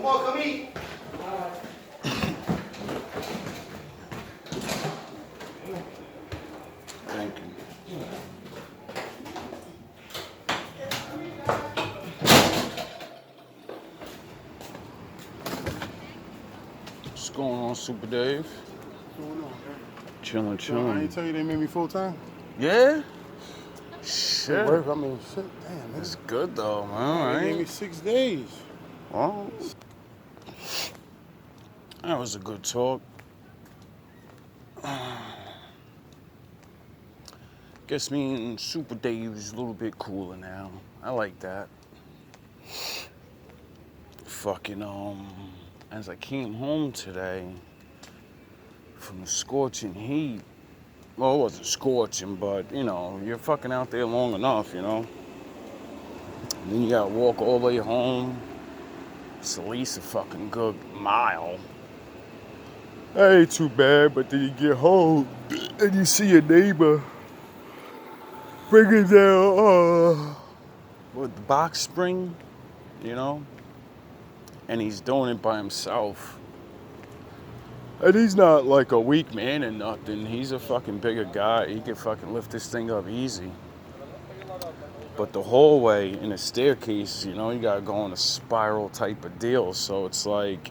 on, come eat. Thank you. What's going on, Super Dave? What's going on, man? Chilling, I chilling. ain't tell you they made me full time. Yeah? It Shit. work. I mean, shit. Damn, man. That's good though, man. They gave me Right? 6 days. Well, that was a good talk. Guess me and Super Dave is a little bit cooler now. I like that. Fucking, as I came home today from the scorching heat, well, it wasn't scorching, but, you know, you're fucking out there long enough, you know? And then you gotta walk all the way home. It's at least a fucking good mile. That ain't too bad, but then you get home and you see your neighbor bringing down, with the box spring, you know? And he's doing it by himself. And he's not like a weak man or nothing. He's a fucking bigger guy. He can fucking lift this thing up easy. But the hallway and the staircase, you know, you gotta go on a spiral type of deal. So it's like,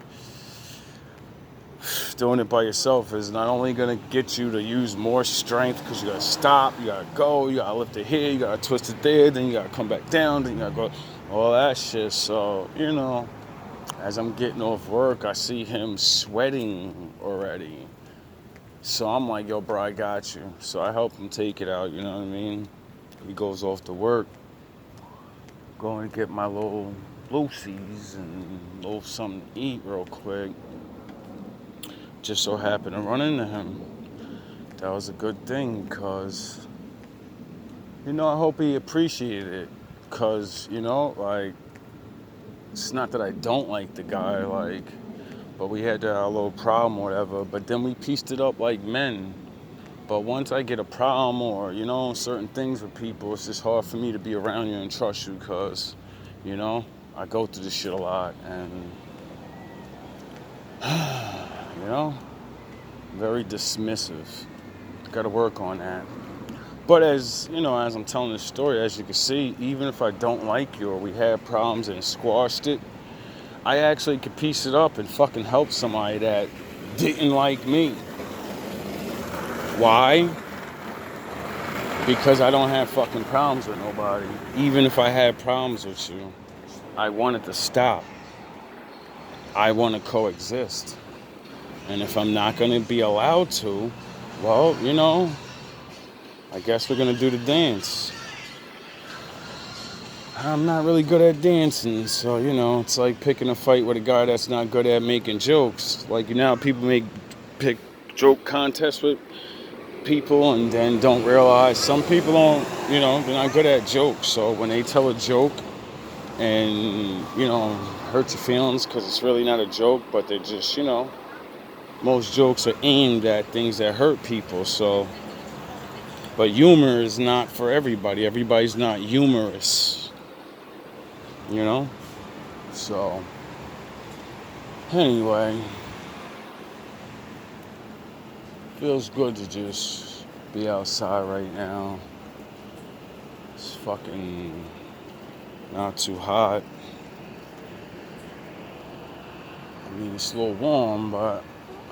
doing it by yourself is not only gonna get you to use more strength because you gotta stop, you gotta go, you gotta lift it here, you gotta twist it there, then you gotta come back down, then you gotta go, all that shit. So, you know, as I'm getting off work, I see him sweating already. So I'm like, yo, bro, I got you. So I help him take it out, you know what I mean? He goes off to work, going to get my little Lucy's and a little something to eat real quick. Just so happened to run into him. That was a good thing, because, you know, I hope he appreciated it. Because, you know, like, it's not that I don't like the guy, like, but we had a little problem or whatever, but then we pieced it up like men. But once I get a problem or, you know, certain things with people, it's just hard for me to be around you and trust you, because, you know, I go through this shit a lot, and, you know, very dismissive. Got to work on that. But as, you know, as I'm telling this story, as you can see, even if I don't like you or we had problems and squashed it, I actually could piece it up and fucking help somebody that didn't like me. Why? Because I don't have fucking problems with nobody. Even if I had problems with you, I wanted to stop. I want to coexist. And if I'm not going to be allowed to, well, you know, I guess we're going to do the dance. I'm not really good at dancing, so, you know, it's like picking a fight with a guy that's not good at making jokes. Like, you know, people pick joke contests with people and then don't realize some people don't, you know, they're not good at jokes. So when they tell a joke and, you know, hurt your feelings because it's really not a joke, but they're just, you know, most jokes are aimed at things that hurt people. So, but humor is not for everybody. Everybody's not humorous. You know? So, anyway, feels good to just be outside right now. It's fucking not too hot. I mean, it's a little warm, but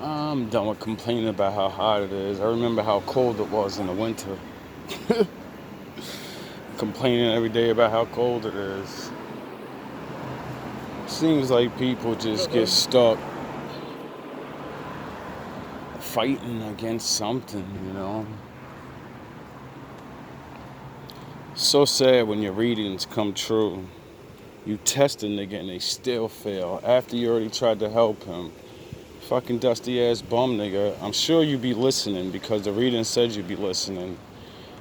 I'm done with complaining about how hot it is. I remember how cold it was in the winter. Complaining every day about how cold it is. Seems like people just get stuck fighting against something, you know. So sad when your readings come true. You test a nigga and they still fail after you already tried to help him. Fucking dusty ass bum nigga. I'm sure you be listening because the reading said you be listening.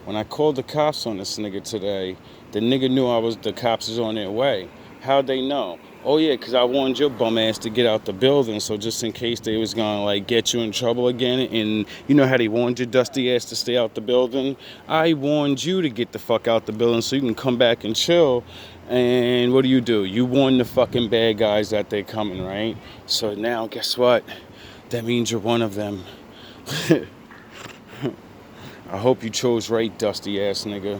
When I called the cops on this nigga today, the nigga knew the cops was on their way. How'd they know? Oh yeah, because I warned your bum ass to get out the building, so just in case they was gonna like get you in trouble again, and you know how they warned your dusty ass to stay out the building? I warned you to get the fuck out the building so you can come back and chill And what do? You warn the fucking bad guys that they're coming, right? So now, guess what? That means you're one of them. I hope you chose right, dusty ass nigga.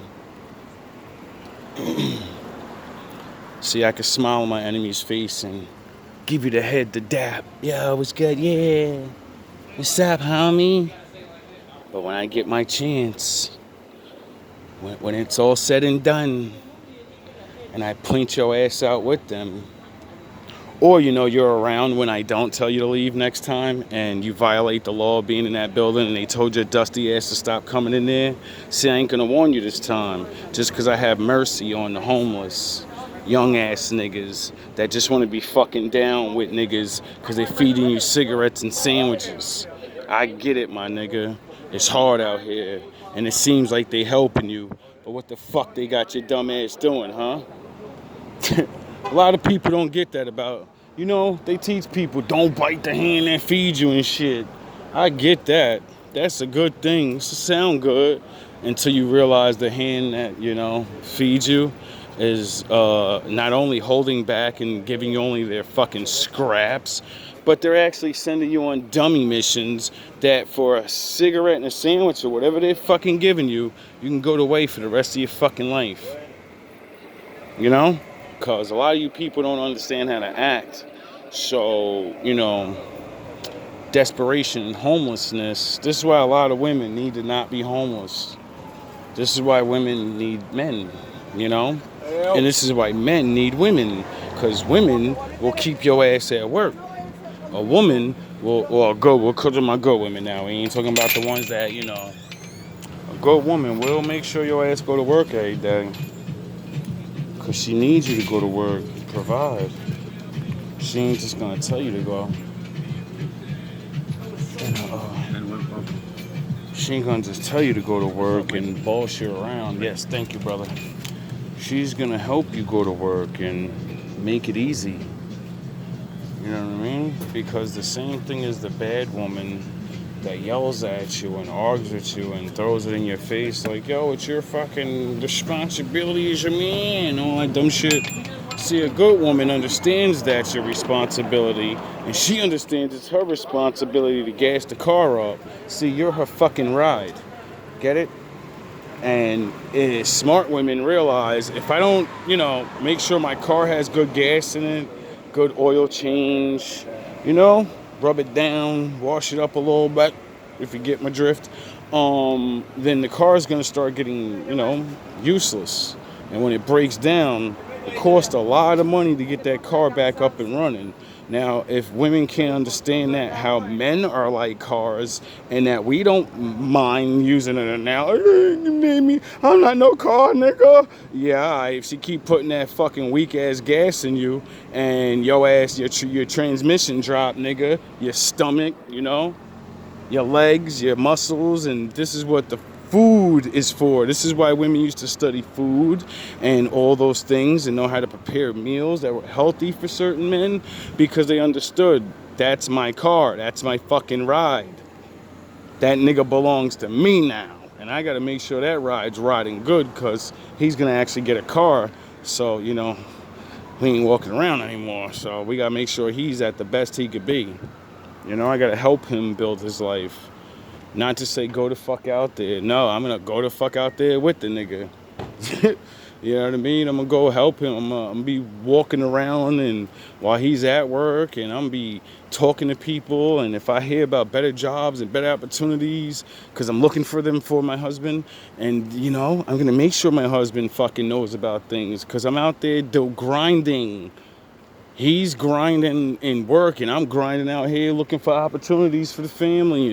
See, I could smile on my enemy's face and give you the head, the dap. Yo, what's good? Yeah. What's up, homie? But when I get my chance, when it's all said and done, and I point your ass out with them, or you're around when I don't tell you to leave next time, and you violate the law of being in that building, and they told your dusty ass to stop coming in there. See, I ain't gonna warn you this time, just because I have mercy on the homeless, young ass niggas that just want to be fucking down with niggas because they feeding you cigarettes and sandwiches. I get it, my nigga. It's hard out here, and it seems like they helping you, but what the fuck they got your dumb ass doing, huh? A lot of people don't get that about, they teach people don't bite the hand that feeds you and shit. I get that. That's a good thing. It's to sound good until you realize the hand that, feeds you is not only holding back and giving you only their fucking scraps, but they're actually sending you on dummy missions that for a cigarette and a sandwich or whatever they're fucking giving you, you can go to waste for the rest of your fucking life. Because a lot of you people don't understand how to act. So, desperation and homelessness. This is why a lot of women need to not be homeless. This is why women need men, And this is why men need women. Because women will keep your ass at work. A woman we'll call them my good women now. We ain't talking about the ones that, a good woman will make sure your ass go to work every day. Because she needs you to go to work, provide. She ain't just gonna tell you to go. She ain't gonna just tell you to go to work and bullshit around. Yes, thank you, brother. She's gonna help you go to work and make it easy. You know what I mean? Because the same thing as the bad woman that yells at you and argues with you and throws it in your face like, yo, it's your fucking responsibility as your man, all that dumb shit. See, a good woman understands that's your responsibility, and she understands it's her responsibility to gas the car up. See, you're her fucking ride. Get it? And smart women realize if I don't, make sure my car has good gas in it, good oil change, rub it down, wash it up a little bit, if you get my drift, then the car is going to start getting, useless. And when it breaks down, it costs a lot of money to get that car back up and running. Now, if women can't understand that, how men are like cars, and that we don't mind using an analogy, I'm not no car, nigga. Yeah, if she keep putting that fucking weak ass gas in you, and your ass, your transmission drop, nigga, your stomach, your legs, your muscles, and this is what the food is for. This is why women used to study food and all those things and know how to prepare meals that were healthy for certain men, because they understood that's my car, that's my fucking ride. That nigga belongs to me now, and I gotta make sure that ride's riding good, because he's gonna actually get a car. So, we ain't walking around anymore. So we gotta make sure he's at the best he could be. I gotta help him build his life. Not to say go the fuck out there. No, I'm gonna go the fuck out there with the nigga. You know what I mean? I'm gonna go help him. I'm gonna be walking around and while he's at work, and I'm gonna be talking to people. And if I hear about better jobs and better opportunities, because I'm looking for them for my husband, and I'm gonna make sure my husband fucking knows about things, because I'm out there grinding. He's grinding in work, and I'm grinding out here looking for opportunities for the family.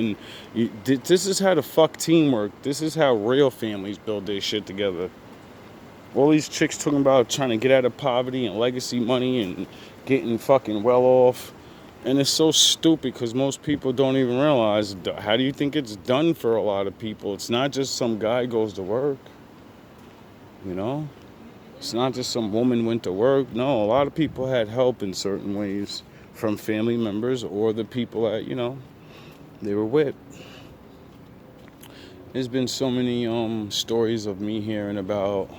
And this is how the fuck teamwork. This is how real families build their shit together. All these chicks talking about trying to get out of poverty and legacy money and getting fucking well off. And it's so stupid, because most people don't even realize, how do you think it's done for a lot of people? It's not just some guy goes to work, It's not just some woman went to work. No, a lot of people had help in certain ways from family members or the people that, they were with. There's been so many stories of me hearing about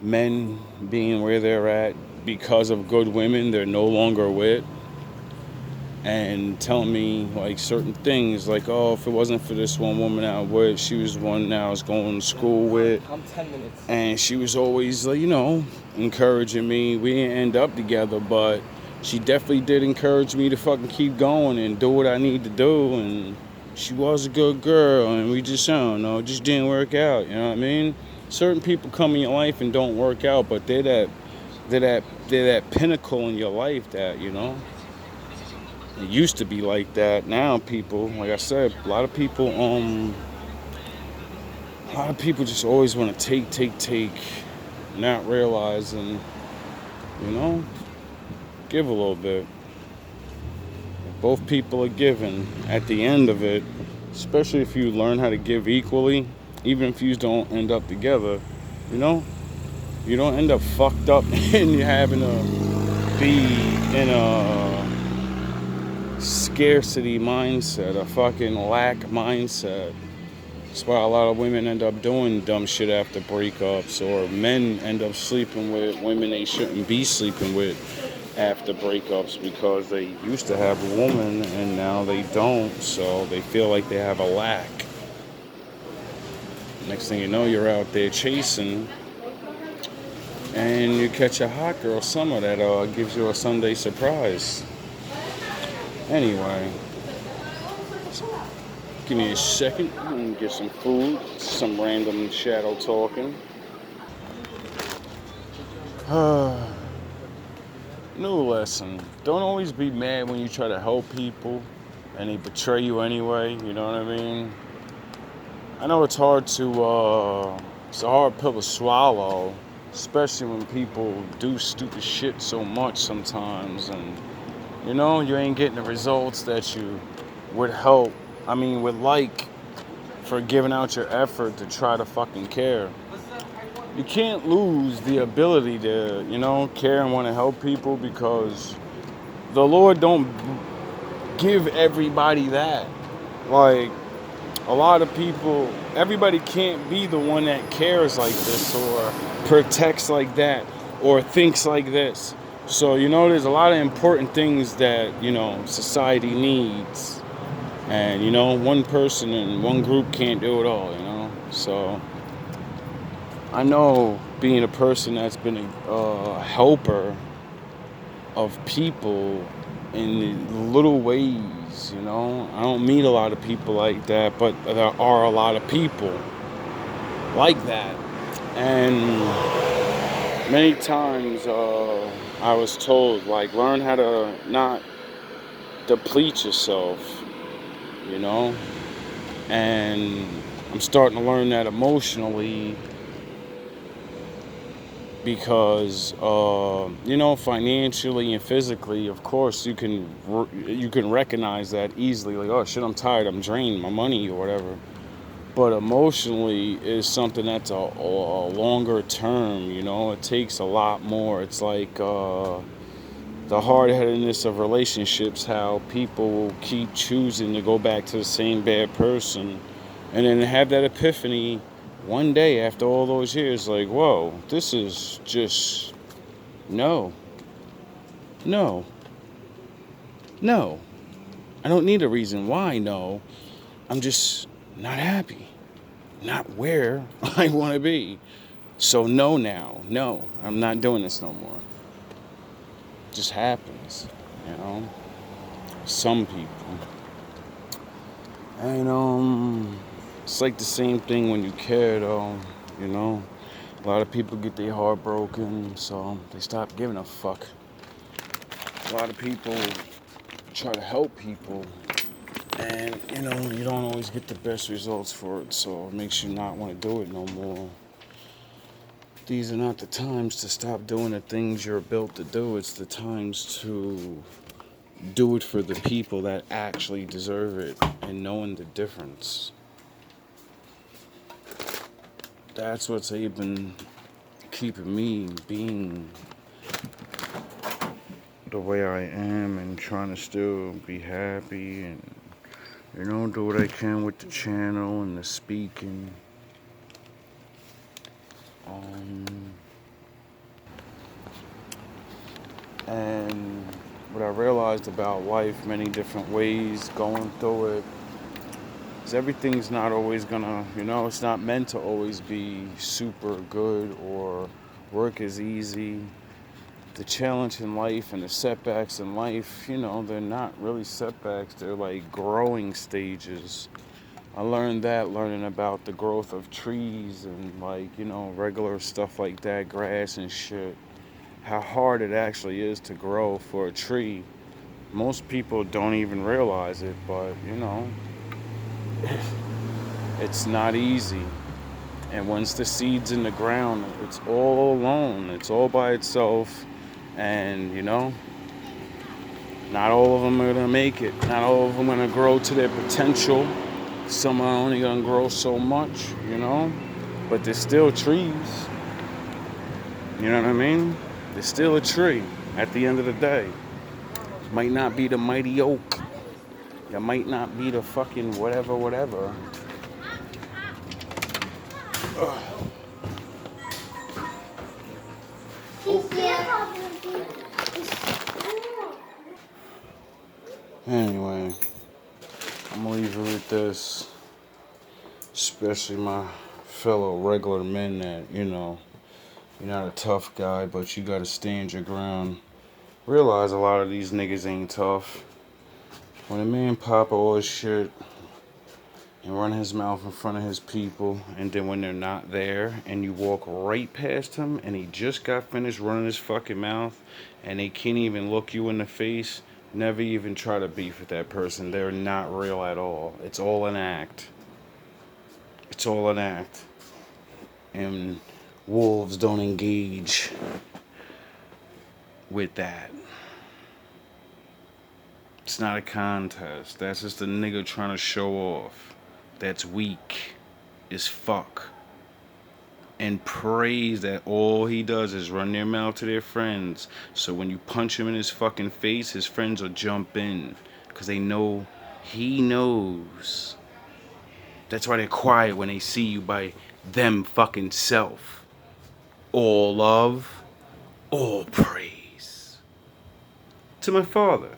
men being where they're at because of good women they're no longer with, and telling me like certain things like, oh, if it wasn't for this one woman I was with, she was one that I was going to school with, I'm 10 minutes. and she was always like, encouraging me. We didn't end up together, but she definitely did encourage me to fucking keep going and do what I need to do. And she was a good girl, and we just, I don't know, just didn't work out. You know what I mean? Certain people come in your life and don't work out, but they're that pinnacle in your life that, it used to be like that. Now people, like I said, a lot of people just always want to take, not realizing, give a little bit. Both people are giving at the end of it, especially if you learn how to give equally, even if you don't end up together, you don't end up fucked up and you're having to be in a scarcity mindset, a fucking lack mindset. That's why a lot of women end up doing dumb shit after breakups, or men end up sleeping with women they shouldn't be sleeping with after breakups because they used to have a woman and now they don't, so they feel like they have a lack. Next thing you know, you're out there chasing and you catch a hot girl summer that gives you a Sunday surprise. Anyway, give me a second and get some food, some random shadow talking. New lesson. Don't always be mad when you try to help people and they betray you anyway, you know what I mean? I know it's it's a hard pill to swallow, especially when people do stupid shit so much sometimes, and you ain't getting the results that you would would like for giving out your effort to try to fucking care. You can't lose the ability to, care and want to help people, because the Lord don't give everybody that. Like, a lot of people, everybody can't be the one that cares like this or protects like that or thinks like this. So, there's a lot of important things that, society needs. And, one person and one group can't do it all. So, I know being a person that's been a helper of people in little ways, I don't meet a lot of people like that, but there are a lot of people like that. And many times I was told, like, learn how to not deplete yourself, and I'm starting to learn that emotionally, because financially and physically, of course, you can recognize that easily, like, oh shit, I'm tired, I'm drained, my money or whatever. But emotionally is something that's a longer term. It takes a lot more. It's like the hard-headedness of relationships, how people keep choosing to go back to the same bad person and then have that epiphany one day after all those years, like, whoa, this is just, no. I don't need a reason why, no. I'm just not happy. Not where I want to be. So no now. No, I'm not doing this no more. It just happens, Some people. And it's like the same thing when you care, though, A lot of people get their heart broken, so they stop giving a fuck. A lot of people try to help people, and, you don't always get the best results for it, so it makes you not want to do it no more. These are not the times to stop doing the things you're built to do. It's the times to do it for the people that actually deserve it, and knowing the difference. That's what's even keeping me being the way I am and trying to still be happy and, do what I can with the channel and the speaking. And what I realized about life, many different ways, going through it, is everything's not always gonna, it's not meant to always be super good or work as easy. The challenge in life and the setbacks in life, they're not really setbacks, they're like growing stages. I learned that learning about the growth of trees and regular stuff like that, grass and shit. How hard it actually is to grow for a tree. Most people don't even realize it, but it's not easy. And once the seed's in the ground, it's all alone. It's all by itself. And, not all of them are going to make it. Not all of them are going to grow to their potential. Some are only going to grow so much, But they're still trees. You know what I mean? They're still a tree at the end of the day. Might not be the mighty oak. It might not be the fucking whatever. Anyway, I'm gonna leave you with this. Especially my fellow regular men that, you're not a tough guy, but you gotta stand your ground. Realize a lot of these niggas ain't tough. When a man pop all his shit and run his mouth in front of his people, and then when they're not there, and you walk right past him, and he just got finished running his fucking mouth, and they can't even look you in the face, never even try to beef with that person. They're not real at all. It's all an act. It's all an act. And wolves don't engage with that. It's not a contest. That's just a nigga trying to show off. That's weak as fuck. And praise that all he does is run their mouth to their friends. So when you punch him in his fucking face, his friends will jump in. Because they know he knows. That's why they're quiet when they see you by them fucking self. All love, all praise. To my father.